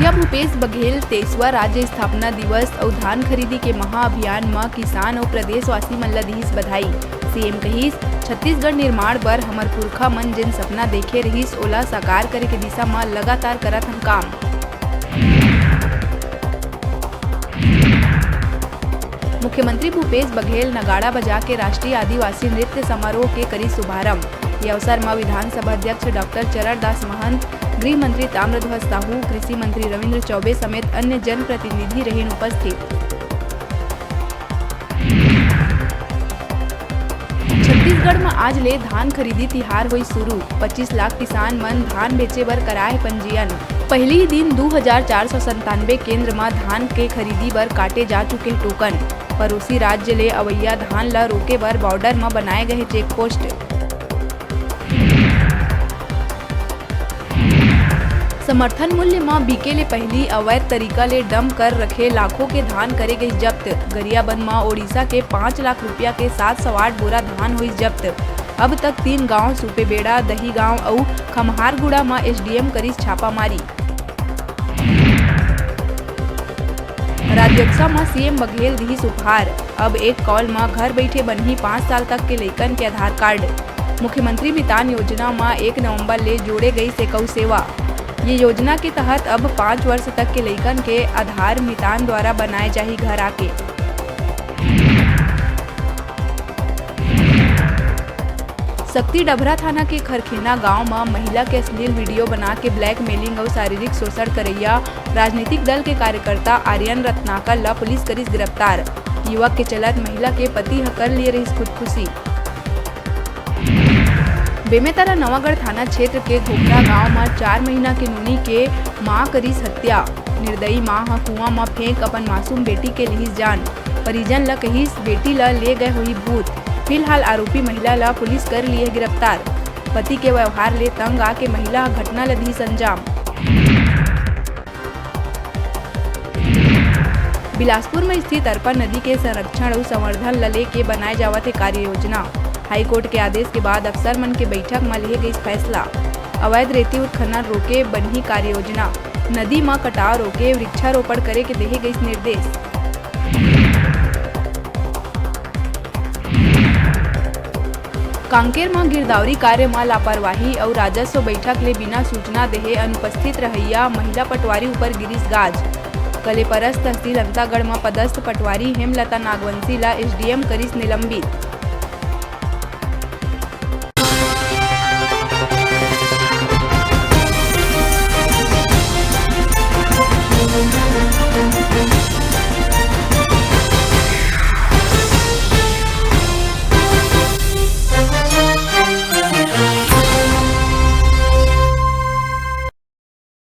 मुखिया भूपेश बघेल 23वां राज्य स्थापना दिवस और धान खरीदी के महाअभियान में किसान और प्रदेशवासी मन ला दिहिस बधाई। सीएम कहिस, छत्तीसगढ़ निर्माण बर हमर पुरखा मन जेन सपना देखे रहिस ओला साकार करे के दिशा में लगातार करत हम काम। मुख्यमंत्री भूपेश बघेल नगाड़ा बजा के राष्ट्रीय आदिवासी नृत्य समारोह के करी शुभारंभ। ये अवसर में विधानसभा अध्यक्ष डॉक्टर चरणदास महंत, गृह मंत्री ताम्रध्वज साहू, कृषि मंत्री रविंद्र चौबे समेत अन्य जनप्रतिनिधि रहे उपस्थित। छत्तीसगढ़ में आज ले धान खरीदी तिहार हुई शुरू। 25 लाख किसान मन धान बेचे बर कराए पंजीयन। पहले ही दिन 2497 केंद्र में धान के खरीदी बर काटे जा चुके टोकन। पड़ोसी राज्य ले अवैया धान ला रोके बर बॉर्डर में बनाए गए चेक पोस्ट। समर्थन मूल्य में बिके ले पहली अवैध तरीका ले डंप कर रखे लाखों के धान करे गई जब्त। गरियाबंद में ओडिशा के 5 लाख रुपया के 708 बोरा धान हुई जब्त। अब तक 3 गांव सुपेबेड़ा, दही गांव और खमहारगुड़ा में एसडीएम करीस छापामारी। राज्योत्सव में सीएम बघेल दिहिस उपहार। अब एक कॉल में घर बैठे बनही 5 साल तक के लइकन के आधार कार्ड। मुख्यमंत्री मितान योजना में 1 नवंबर ले जोड़े गई से गौ सेवा। ये योजना के तहत अब 5 वर्ष तक के लइकन के आधार मितान द्वारा बनाए जाही घर आके। सक्ती डभरा थाना के खरखेना गांव में महिला के अश्लील वीडियो बना के ब्लैकमेलिंग और शारीरिक शोषण करैया राजनीतिक दल के कार्यकर्ता आर्यन रत्नाकर ला पुलिस करीस गिरफ्तार। युवक के चलत महिला के पति ह कर लिए रही खुदकुशी। बेमेतरा नवागढ़ थाना क्षेत्र के घोखरा गांव में 4 महीना के नूनी के मां करीस हत्या। निर्दयी मां ह कुआं में फेंक अपन मासूम बेटी के लिहिस जान। परिजन ला कहिस बेटी ला ले गए हुई भूत। फिलहाल आरोपी महिला ला पुलिस कर लिए गिरफ्तार। पति के व्यवहार ले तंग आके महिला घटना ला दिहिस अंजाम। बिलासपुर में स्थित अरपा नदी के संरक्षण और संवर्धन ला लेके बनाए जावत है कार्य योजना। हाईकोर्ट के आदेश के बाद अफसर मन के बैठक में लिए गई फैसला। अवैध रेती उत्खनन रोके बनही कार्य योजना। नदी में कटाव रोके वृक्षारोपण करे के देहे गई निर्देश। कांकेर में गिरदावरी कार्य में लापरवाही और राजस्व बैठक ले बिना सूचना देहे अनुपस्थित रहैया महिला पटवारी ऊपर गिरीश गाज। कलेपरस तहसील अंतागढ़ में पदस्थ पटवारी हेमलता नागवंशी ला एसडीएम करीस निलंबित।